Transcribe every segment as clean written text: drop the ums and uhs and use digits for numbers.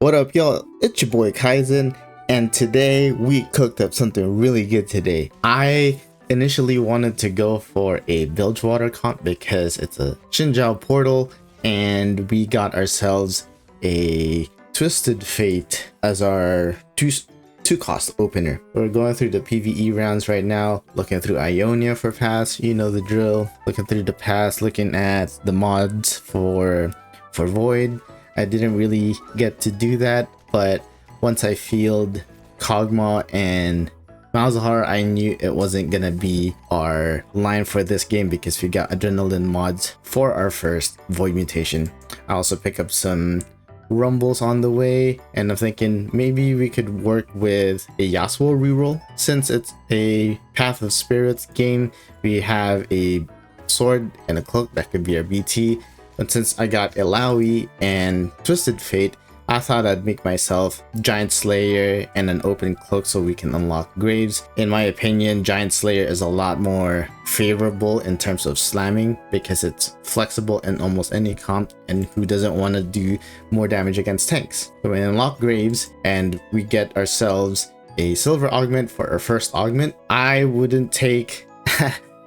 What up, y'all? It's your boy Kaizen, and today we cooked up something really good today. I initially wanted to go for a Bilgewater comp because it's a Xinjiao portal, and we got ourselves a Twisted Fate as our two cost opener. We're going through the PvE rounds right now, looking through Ionia for pass, you know the drill. Looking through the pass, looking at the mods for Void. I didn't really get to do that, but once I fielded Kog'Maw and Malzahar, I knew it wasn't gonna be our line for this game because we got adrenaline mods for our first Void mutation. I also pick up some rumbles on the way, and I'm thinking maybe we could work with a Yasuo reroll. Since it's a Path of Spirits game, we have a sword and a cloak that could be our BT. But since I got Illaoi and Twisted Fate, I thought I'd make myself Giant Slayer and an open cloak so we can unlock Graves. In my opinion, Giant Slayer is a lot more favorable in terms of slamming because it's flexible in almost any comp, and who doesn't want to do more damage against tanks? So we unlock Graves and we get ourselves a silver augment for our first augment. I wouldn't take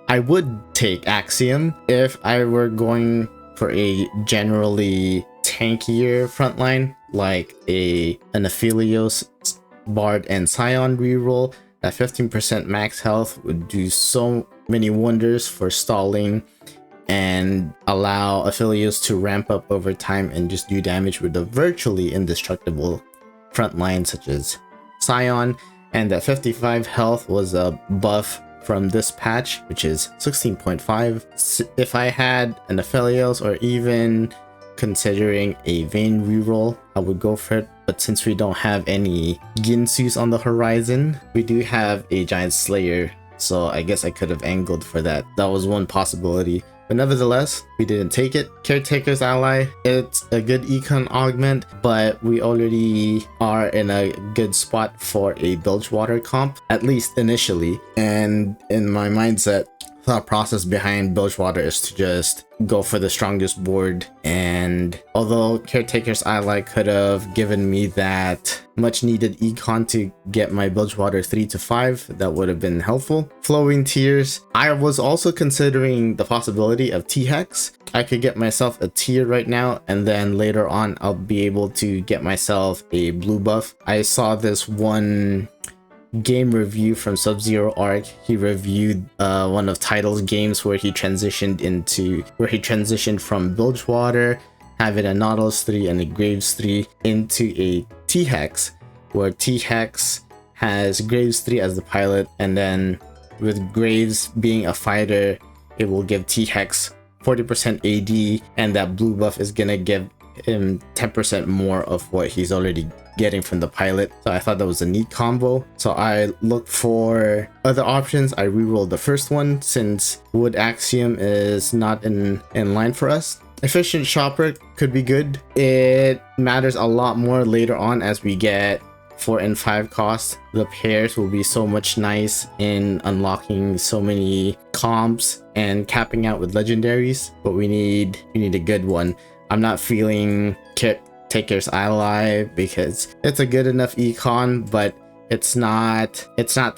I would take Axiom if I were going for a generally tankier frontline, like an Aphelios, Bard, and Scion reroll. That 15% max health would do so many wonders for stalling and allow Aphelios to ramp up over time and just do damage with a virtually indestructible frontline such as Scion. And that 55 health was a buff from this patch, which is 16.5. If I had an Aphelios or even considering a Vayne reroll, I would go for it. But since we don't have any Ginsus on the horizon, we do have a Giant Slayer, so I guess I could have angled for that. That was one possibility. But nevertheless, we didn't take it. Caretaker's Ally, it's a good econ augment, but we already are in a good spot for a Bilgewater comp, at least initially. And in my mindset, thought process behind Bilgewater is to just go for the strongest board. And although Caretaker's Ally could have given me that much needed econ to get my Bilgewater 3 to 5, that would have been helpful. Flowing Tears, I was also considering the possibility of T-Hex. I could get myself a tier right now, and then later on I'll be able to get myself a blue buff. I saw this one game review from Sub-Zero Arc. He reviewed one of Title's games where he transitioned from Bilgewater, having a Nautilus 3 and a Graves 3, into a T-Hex, where T-Hex has Graves 3 as the pilot, and then with Graves being a fighter, it will give T-Hex 40% AD, and that blue buff is gonna give him 10% more of what he's already getting from the pilot. So I thought that was a neat combo. So I looked for other options. I rerolled the first one since Wood Axiom is not in line for us. Efficient Shopper could be good. It matters a lot more later on as we get 4 and 5 costs. The pairs will be so much nice in unlocking so many comps and capping out with legendaries, but we need a good one. I'm not feeling Caretaker's Ally because it's a good enough econ, but it's not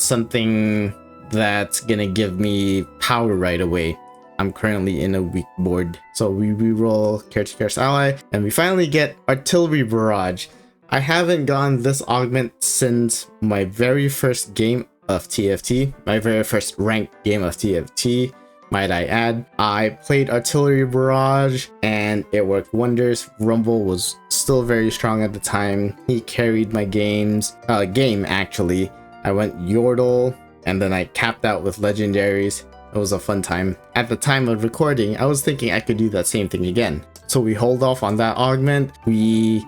something that's gonna give me power right away. I'm currently in a weak board, so we reroll Caretaker's Ally and we finally get Artillery Barrage. I haven't gone this augment since my very first game of TFT, my very first ranked game of TFT, might I add. I played Artillery Barrage and it worked wonders. Rumble was still very strong at the time. He carried my game actually. I went Yordle and then I capped out with legendaries. It was a fun time. At the time of recording, I was thinking I could do that same thing again. So we hold off on that augment. We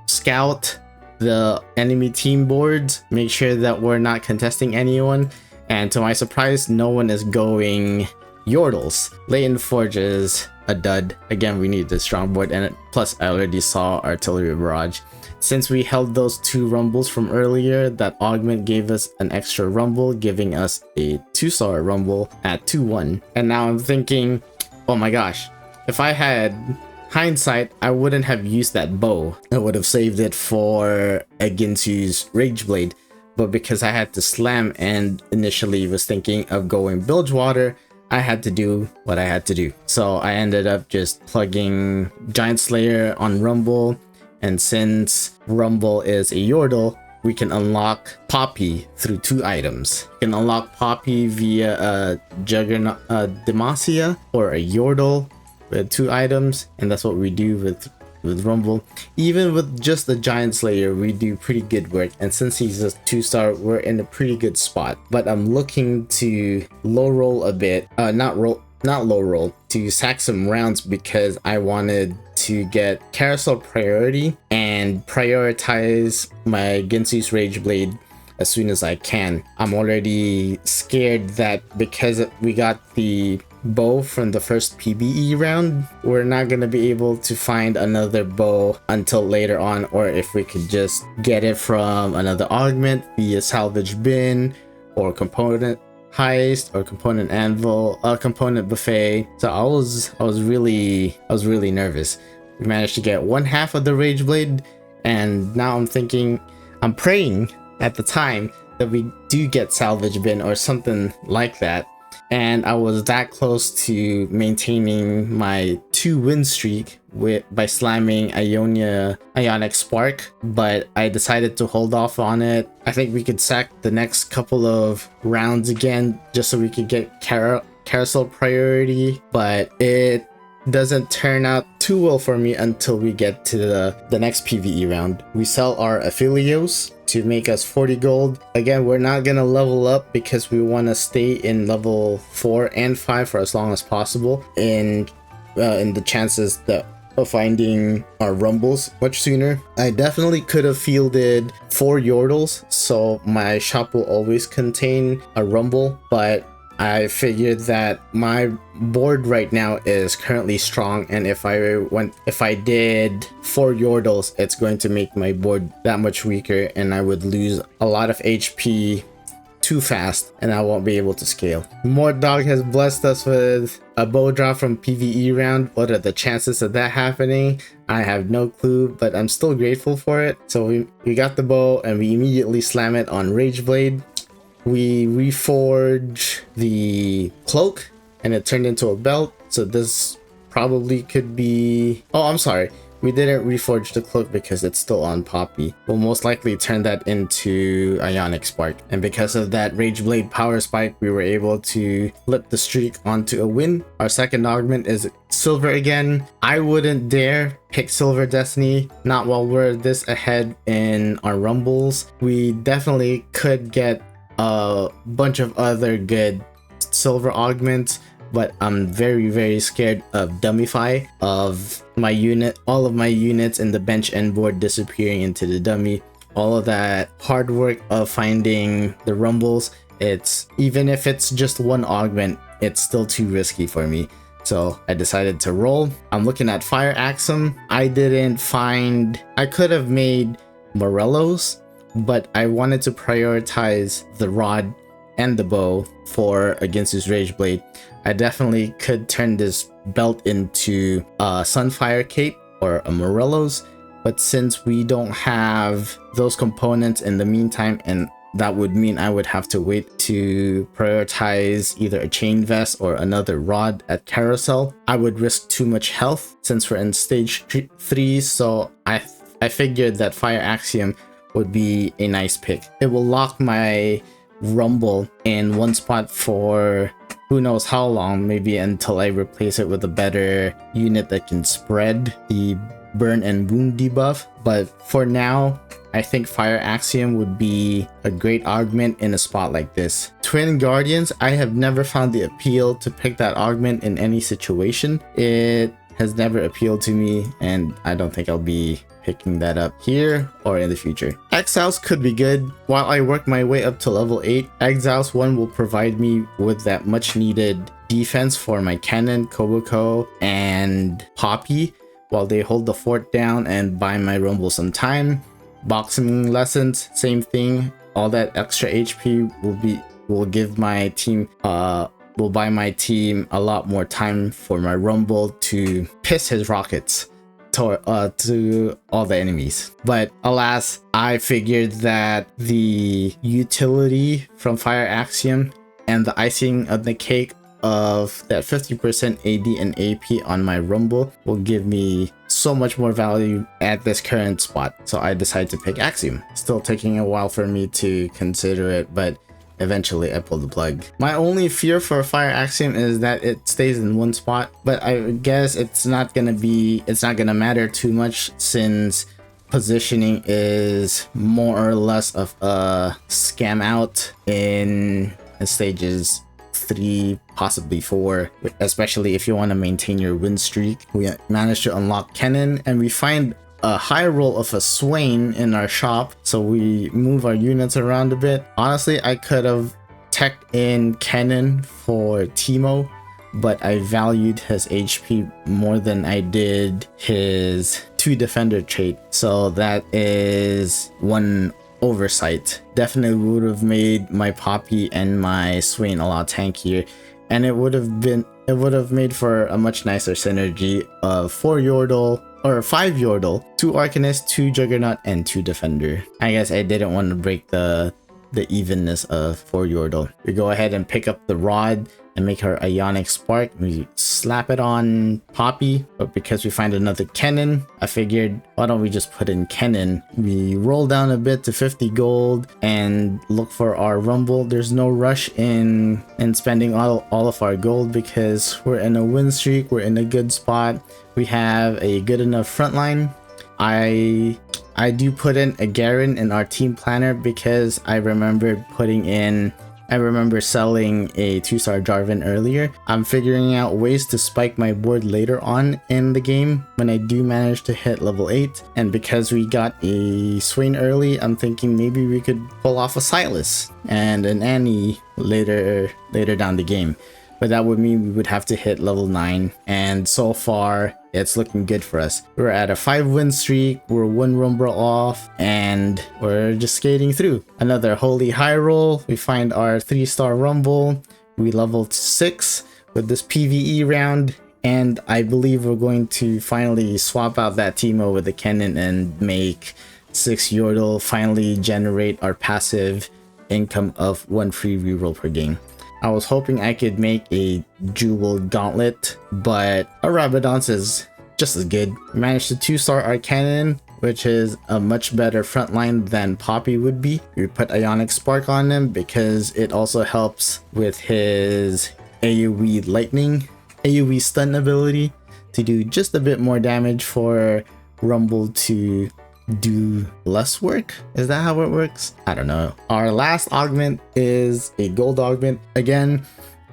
scout the enemy team boards, make sure that we're not contesting anyone. And to my surprise, no one is going Yordles. Leighton Forge is a dud. Again, we need the strong board, and plus I already saw Artillery Barrage. Since we held those 2 rumbles from earlier, that augment gave us an extra rumble, giving us a 2-star rumble at 2-1. And now I'm thinking, oh my gosh, if I had hindsight, I wouldn't have used that bow. I would have saved it for a Ginsu's Rage Blade. But because I had to slam and initially was thinking of going Bilgewater, I had to do what I had to do. So I ended up just plugging Giant Slayer on Rumble. And since Rumble is a Yordle, we can unlock Poppy through 2 items. You can unlock Poppy via a Juggernaut Demacia or a Yordle with 2 items, and that's what we do with Rumble. Even with just the Giant Slayer, we do pretty good work, and since he's a 2-star, we're in a pretty good spot. But I'm looking to low roll a bit, not low roll, to sack some rounds because I wanted to get carousel priority and prioritize my Ginsu's Rage Blade as soon as I can. I'm already scared that because we got the bow from the first PBE round, we're not going to be able to find another bow until later on, or if we could just get it from another augment via salvage bin or component heist or component anvil, component buffet. So I was really nervous. We managed to get 1/2 of the Rage Blade, and now I'm praying at the time that we do get salvage bin or something like that. And I was that close to maintaining my 2-win streak by slamming Ionic Spark, but I decided to hold off on it. I think we could sack the next couple of rounds again just so we could get carousel priority, but it doesn't turn out too well for me until we get to the next PvE round. We sell our Affilios to make us 40 gold. Again, we're not gonna level up because we want to stay in level 4 and 5 for as long as possible in the chances of finding our rumbles much sooner. I definitely could have fielded 4 Yordles, so my shop will always contain a rumble, but I figured that my board right now is currently strong, and if I did 4 Yordles, it's going to make my board that much weaker, and I would lose a lot of HP too fast, and I won't be able to scale. Mordog has blessed us with a bow drop from PvE round. What are the chances of that happening? I have no clue, but I'm still grateful for it. So we got the bow, and we immediately slam it on Rage Blade. We reforge the cloak and it turned into a belt, so this probably could be... Oh, I'm sorry, we didn't reforge the cloak because it's still on Poppy. We'll most likely turn that into Ionic Spark, and because of that Rage Blade power spike, we were able to flip the streak onto a win. Our second augment is silver again. I wouldn't dare pick Silver Destiny, not while we're this ahead in our rumbles. We definitely could get a bunch of other good silver augments, but I'm very scared of Dummify, of my all of my units in the bench and board disappearing into the dummy. All of that hard work of finding the rumbles, even if it's just 1 augment, it's still too risky for me. So I decided to roll. I'm looking at Fire Axum. I could have made Morellos, but I wanted to prioritize the rod and the bow for Ginsu's Rage Blade. I definitely could turn this belt into a Sunfire Cape or a Morellos, but since we don't have those components in the meantime, and that would mean I would have to wait to prioritize either a chain vest or another rod at carousel, I would risk too much health since we're in stage 3, so I figured that Fire Axiom would be a nice pick. It will lock my rumble in one spot for who knows how long, maybe until I replace it with a better unit that can spread the burn and wound debuff. But for now, I think Fire Axiom would be a great augment in a spot like this. Twin Guardians, I have never found the appeal to pick that augment in any situation. It has never appealed to me, and I don't think I'll be picking that up here or in the future. Exiles could be good. While I work my way up to level 8, Exiles 1 will provide me with that much needed defense for my cannon, Koboko, and Poppy while they hold the fort down and buy my rumble some time. Boxing lessons, same thing. All that extra HP will give my team will buy my team a lot more time for my Rumble to piss his rockets to all the enemies. But alas, I figured that the utility from Fire Axiom and the icing of the cake of that 50% AD and AP on my Rumble will give me so much more value at this current spot. So I decided to pick Axiom. Still taking a while for me to consider it, but eventually I pulled the plug. My only fear for Fire Axiom is that it stays in one spot, but I guess it's not gonna matter too much since positioning is more or less of a scam out in stages 3, possibly 4, especially if you want to maintain your win streak. We managed to unlock Kennen, and we find a high roll of a Swain in our shop, so we move our units around a bit. Honestly, I could have teched in Kennen for Teemo, but I valued his HP more than I did his 2 defender trait, so that is one oversight. Definitely would have made my Poppy and my Swain a lot tankier, and it would have made for a much nicer synergy of 4 Yordle or 5 Yordle, 2 Arcanist, 2 Juggernaut, and 2 Defender. I guess I didn't want to break the evenness of 4 Yordle. We go ahead and pick up the Rod and make her Ionic Spark. We slap it on Poppy, but because we find another Kennen, I figured, why don't we just put in Kennen? We roll down a bit to 50 gold and look for our Rumble. There's no rush in spending all of our gold because we're in a win streak, we're in a good spot, we have a good enough front line. I do put in a Garen in our team planner because I remember selling a 2-star Jarvan earlier. I'm figuring out ways to spike my board later on in the game when I do manage to hit level 8. And because we got a Swain early, I'm thinking maybe we could pull off a Sylas and an Annie later down the game. But that would mean we would have to hit level 9, and so far it's looking good for us. We're at a 5-win streak, we're 1 Rumble off, and we're just skating through. Another holy high roll, we find our 3-star Rumble, we leveled 6 with this PvE round, and I believe we're going to finally swap out that Teemo with the Kennen and make 6 Yordle, finally generate our passive income of 1 free reroll per game. I was hoping I could make a Jewel Gauntlet, but a Rabadance is just as good. We managed to 2-star our Cannon, which is a much better frontline than Poppy would be. We put Ionic Spark on him because it also helps with his AoE stun ability to do just a bit more damage for Rumble to do less work. Is that how it works? I don't know. Our last augment is a gold augment. Again,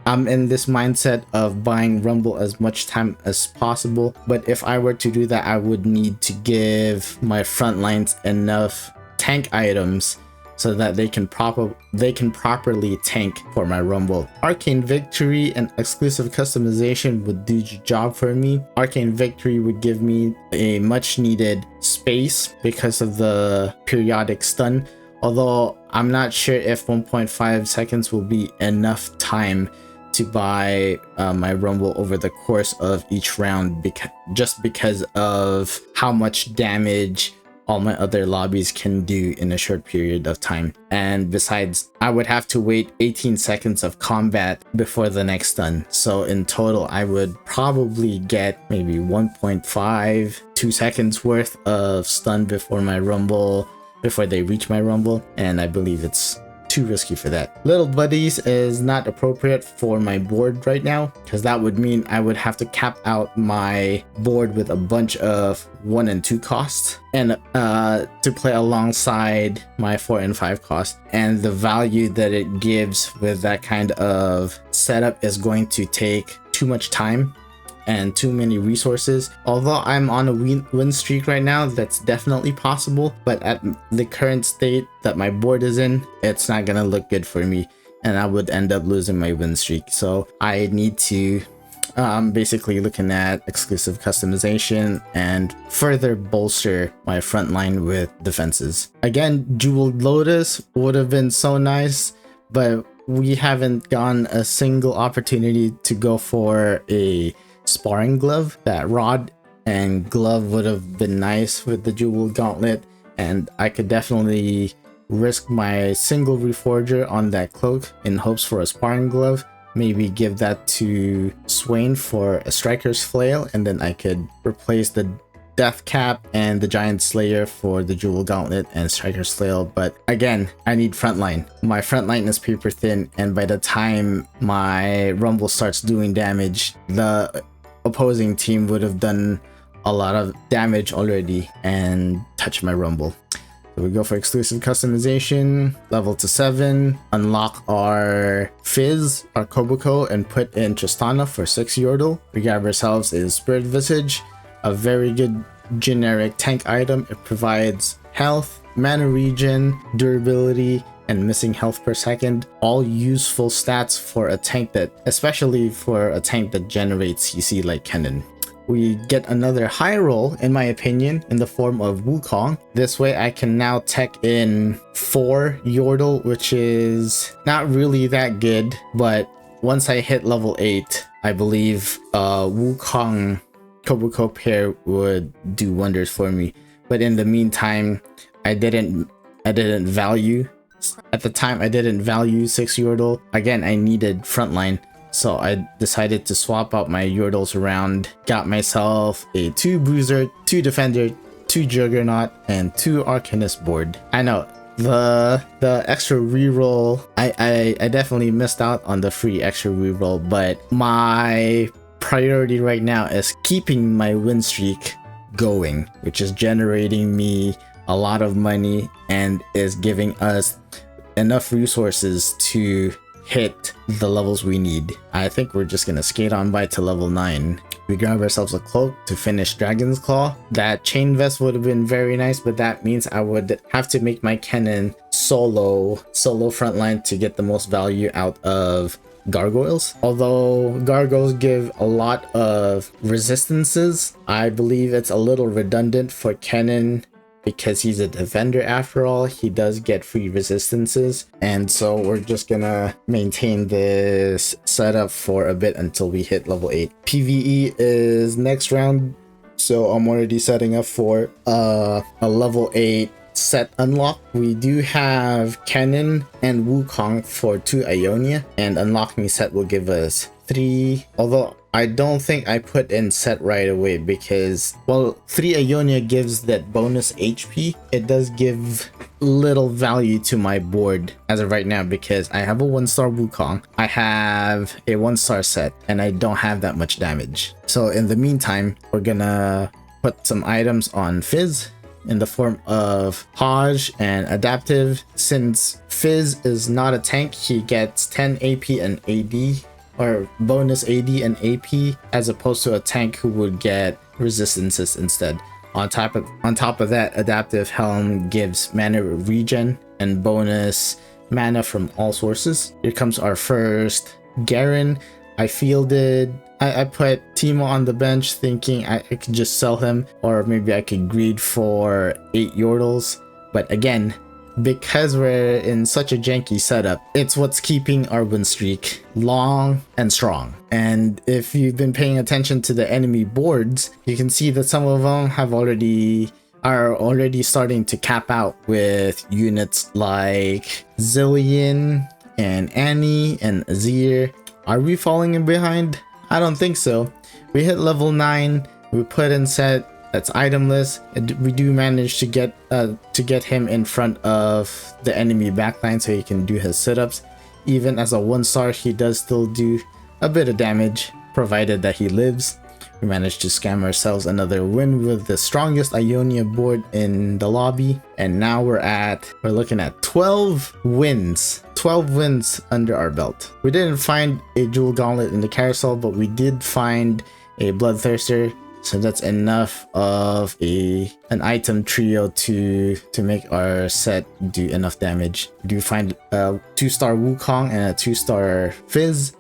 I'm in this mindset of buying Rumble as much time as possible, but if I were to do that, I would need to give my front lines enough tank items so that they can properly tank for my Rumble. Arcane Victory and exclusive customization would do the job for me. Arcane Victory would give me a much needed space because of the periodic stun, although I'm not sure if 1.5 seconds will be enough time to buy my Rumble over the course of each round, because of how much damage all my other lobbies can do in a short period of time. And besides, I would have to wait 18 seconds of combat before the next stun. So in total, I would probably get maybe 1.5-2 seconds worth of stun before they reach my Rumble. And I believe it's too risky for that. Little Buddies is not appropriate for my board right now, because that would mean I would have to cap out my board with a bunch of 1 and 2 costs and to play alongside my 4 and 5 cost, and the value that it gives with that kind of setup is going to take too much time and too many resources. Although I'm on a win streak right now, that's definitely possible, but at the current state that my board is in, it's not gonna look good for me, and I would end up losing my win streak. So I need to basically looking at exclusive customization and further bolster my front line with defenses. Again, Jeweled Lotus would have been so nice, but we haven't gotten a single opportunity to go for a sparring glove. That rod and glove would have been nice with the jewel gauntlet, and I could definitely risk my single reforger on that cloak in hopes for a sparring glove. Maybe give that to Swain for a striker's flail, and then I could replace the death cap and the giant slayer for the jewel gauntlet and striker's flail. But again, I need frontline. My frontline is paper thin, and by the time my rumble starts doing damage, the opposing team would have done a lot of damage already and touch my rumble. So we go for exclusive customization, level to 7, unlock our Fizz, our Kobuko, and put in Tristana for 6 Yordle. We grab ourselves a Spirit Visage, a very good generic tank item. It provides health, mana regen, durability, and missing health per second. All useful stats for a tank that, especially for a tank that generates CC like Kennen. We get another high roll, in my opinion, in the form of Wukong. This way I can now tech in 4 Yordle, which is not really that good, but once I hit level 8, I believe Wukong Kobuko pair would do wonders for me. But in the meantime, I didn't value, at the time I didn't value 6 Yordle. Again, I needed frontline. So I decided to swap out my Yordles around, got myself a 2 Bruiser, 2 Defender, 2 Juggernaut, and 2 Arcanist board. I know, the extra reroll, I definitely missed out on the free extra reroll, but my priority right now is keeping my win streak going, which is generating me a lot of money and is giving us enough resources to hit the levels we need. I think we're just gonna skate on by to level 9. We grab ourselves a cloak to finish Dragon's Claw. That chain vest would have been very nice, but that means I would have to make my Kennen solo frontline to get the most value out of gargoyles. Although gargoyles give a lot of resistances, I believe it's a little redundant for Kennen because he's a defender after all. He does get free resistances, and so we're just gonna maintain this setup for a bit until we hit level 8. PvE is next round, so I'm already setting up for a level 8 set unlock. We do have Kennen and Wukong for 2 Ionia, and unlocking set will give us 3, although I don't think I put in set right away because, well, 3 Ionia gives that bonus HP. It does give little value to my board as of right now because I have a 1-star Wukong, I have a 1-star set, and I don't have that much damage. So in the meantime, we're gonna put some items on Fizz in the form of Hodge and Adaptive. Since Fizz is not a tank, he gets 10 AP and AD, or bonus AD and AP, as opposed to a tank who would get resistances instead. On top of that, Adaptive Helm gives mana regen and bonus mana from all sources. Here comes our first Garen. I put Timo on the bench thinking I could just sell him, or maybe I could greed for 8 Yordles. But again, because we're in such a janky setup, it's what's keeping our win streak long and strong. And if you've been paying attention to the enemy boards, you can see that some of them are already starting to cap out with units like Zillion and Annie and Azir. Are we falling in behind? I don't think so. We hit level 9, we put in set that's itemless, and we do manage to get him in front of the enemy backline so he can do his sit-ups. Even as a 1-star, he does still do a bit of damage, provided that he lives. We managed to scam ourselves another win with the strongest Ionia board in the lobby, and now we're looking at 12 wins. 12 wins under our belt. We didn't find a jewel gauntlet in the carousel, but we did find a bloodthirster, so that's enough of an item trio to make our set do enough damage. We do find a 2-star Wukong and a 2-star Fizz.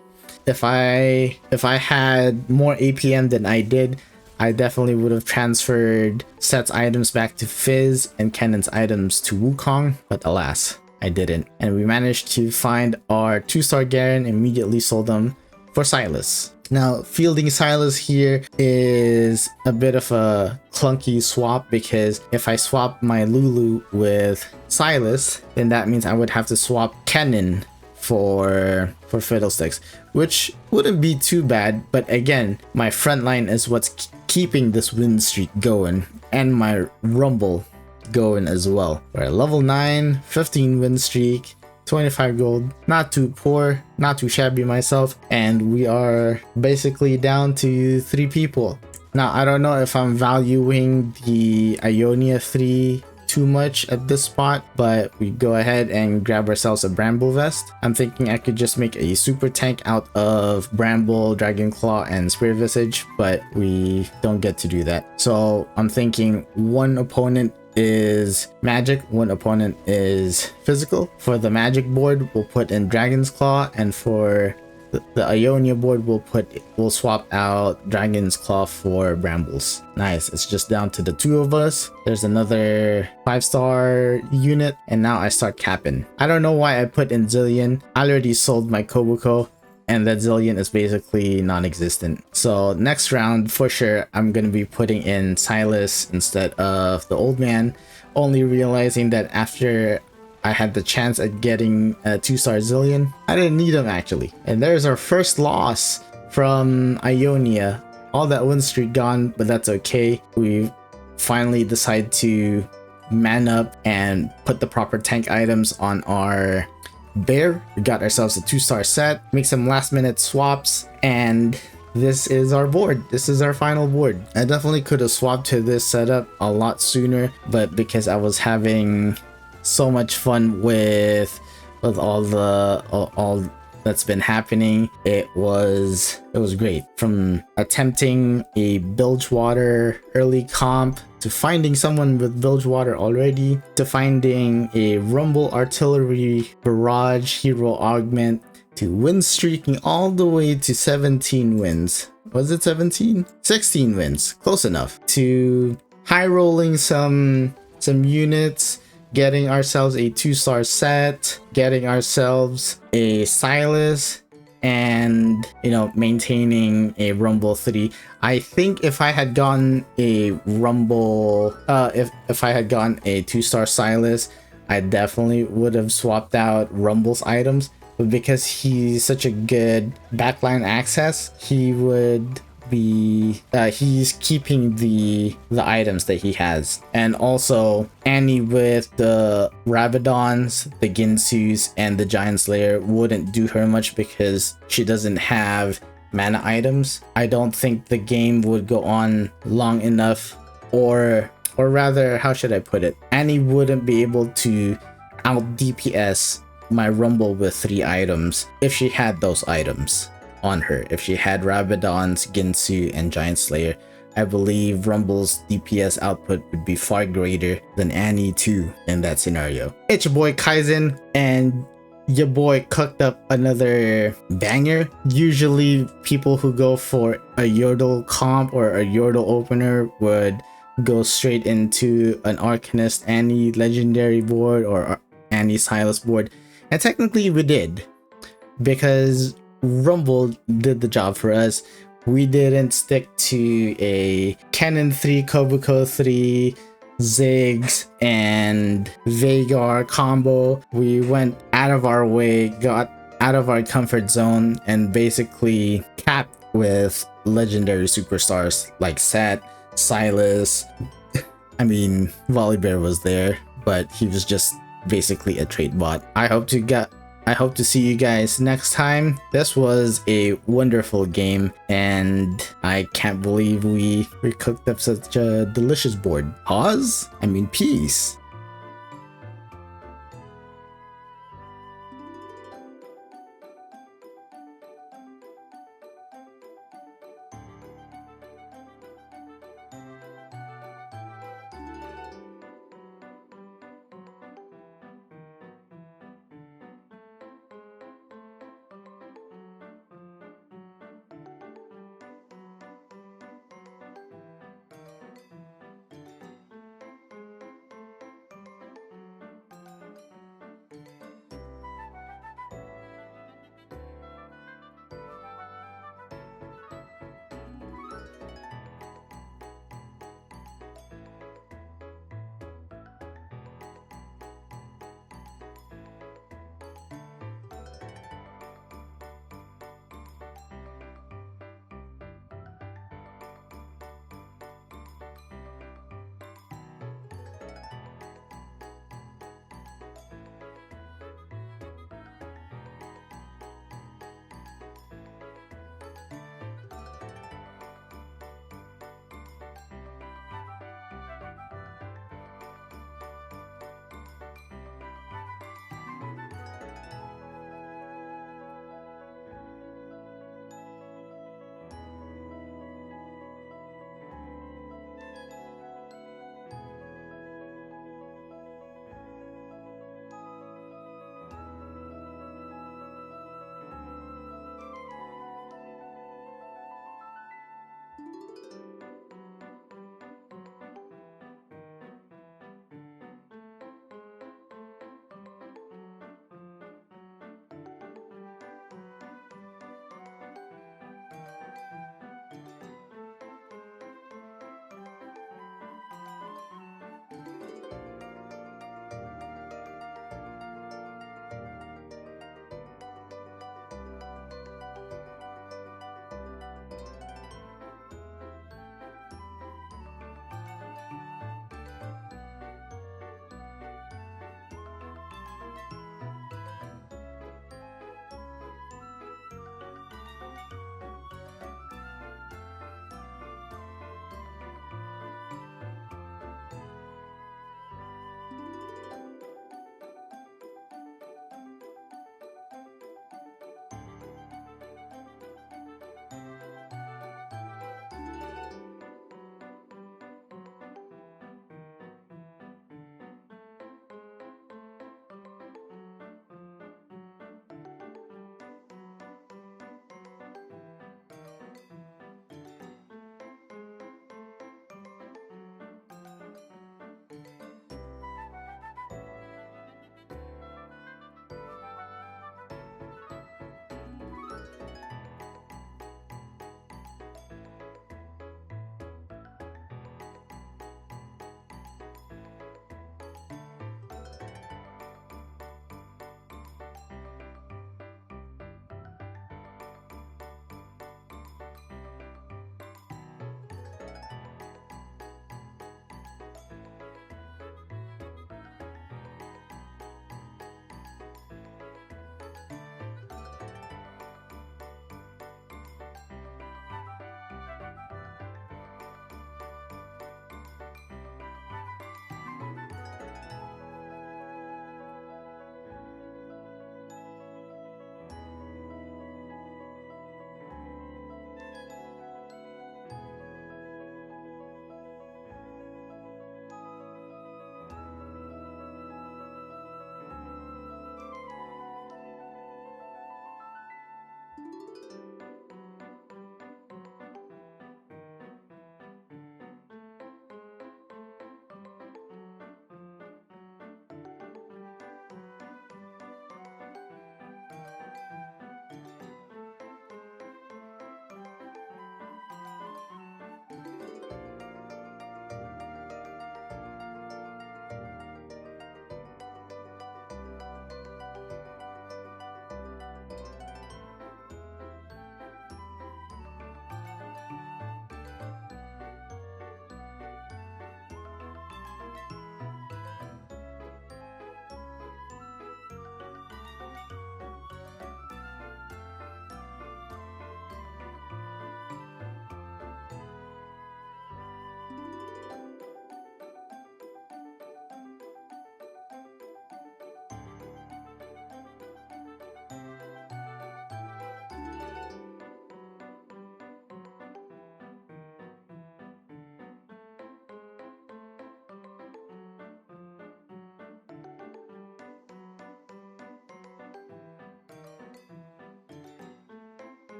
If I had more APM than I did, I definitely would have transferred Set's items back to Fizz and Kennen's items to Wukong, but alas, I didn't. And we managed to find our 2-star Garen, immediately sold them for Silas. Now, fielding Silas here is a bit of a clunky swap, because if I swap my Lulu with Silas, then that means I would have to swap Kennen for Fiddlesticks, which wouldn't be too bad. But again, my front line is what's keeping this win streak going, and my Rumble going as well. We're at level 9, 15 win streak, 25 gold, not too poor, not too shabby myself, and we are basically down to 3 people. Now, I don't know if I'm valuing the Ionia 3 too much at this spot, but we go ahead and grab ourselves a Bramble vest. I'm thinking I could just make a super tank out of Bramble, Dragon Claw, and Spirit Visage, but we don't get to do that. So I'm thinking one opponent is magic, one opponent is physical. For the magic board, we'll put in Dragon's Claw, and for the Ionia board, we'll swap out Dragon's Claw for Brambles. Nice, it's just down to the 2 of us. There's another 5-star unit, and now I start capping. I don't know why I put in Zillion. I already sold my Kobuko, and that Zillion is basically non-existent. So next round, for sure, I'm gonna be putting in Silas instead of the old man, only realizing that after I had the chance at getting a 2-star Zillion, I didn't need him actually. And there's our first loss from Ionia. All that win streak gone, but that's okay. We finally decide to man up and put the proper tank items on our bear. We got ourselves a 2-star set, make some last minute swaps, and this is our board. This is our final board. I definitely could have swapped to this setup a lot sooner, but because I was having so much fun with all that's been happening, it was great. From attempting a Bilgewater early comp, to finding someone with Bilgewater already, to finding a Rumble Artillery Barrage Hero Augment, to win streaking all the way to 17 wins. Was it 17? 16 wins, close enough. To high rolling some units, getting ourselves a 2-star set, getting ourselves a Silas, and maintaining a Rumble 3. I think if I had gotten a Rumble, if I had gotten a 2-star Silas, I definitely would have swapped out Rumble's items. But because he's such a good backline access, he would be he's keeping the items that he has. And also Annie with the Rabadons, the Ginsus, and the Giant Slayer wouldn't do her much because she doesn't have mana items. I don't think the game would go on long enough, or rather, how should I put it, Annie wouldn't be able to out DPS my Rumble with 3 items if she had those items on her. If she had Rabadons, Ginsu, and Giant Slayer, I believe Rumble's DPS output would be far greater than Annie too in that scenario. It's your boy Kaizen, and your boy cooked up another banger. Usually people who go for a Yordle comp or a Yordle opener would go straight into an Arcanist Annie legendary board or Annie Silas board, and technically we did, because Rumble did the job for us. We didn't stick to a Kennen 3, Kobuko 3, Ziggs, and Veigar combo. We went out of our way, got out of our comfort zone, and basically capped with legendary superstars like Sett, Silas. I mean, Volibear was there, but he was just basically a trait bot. I hope to see you guys next time. This was a wonderful game, and I can't believe we cooked up such a delicious board. Pause? I mean, peace.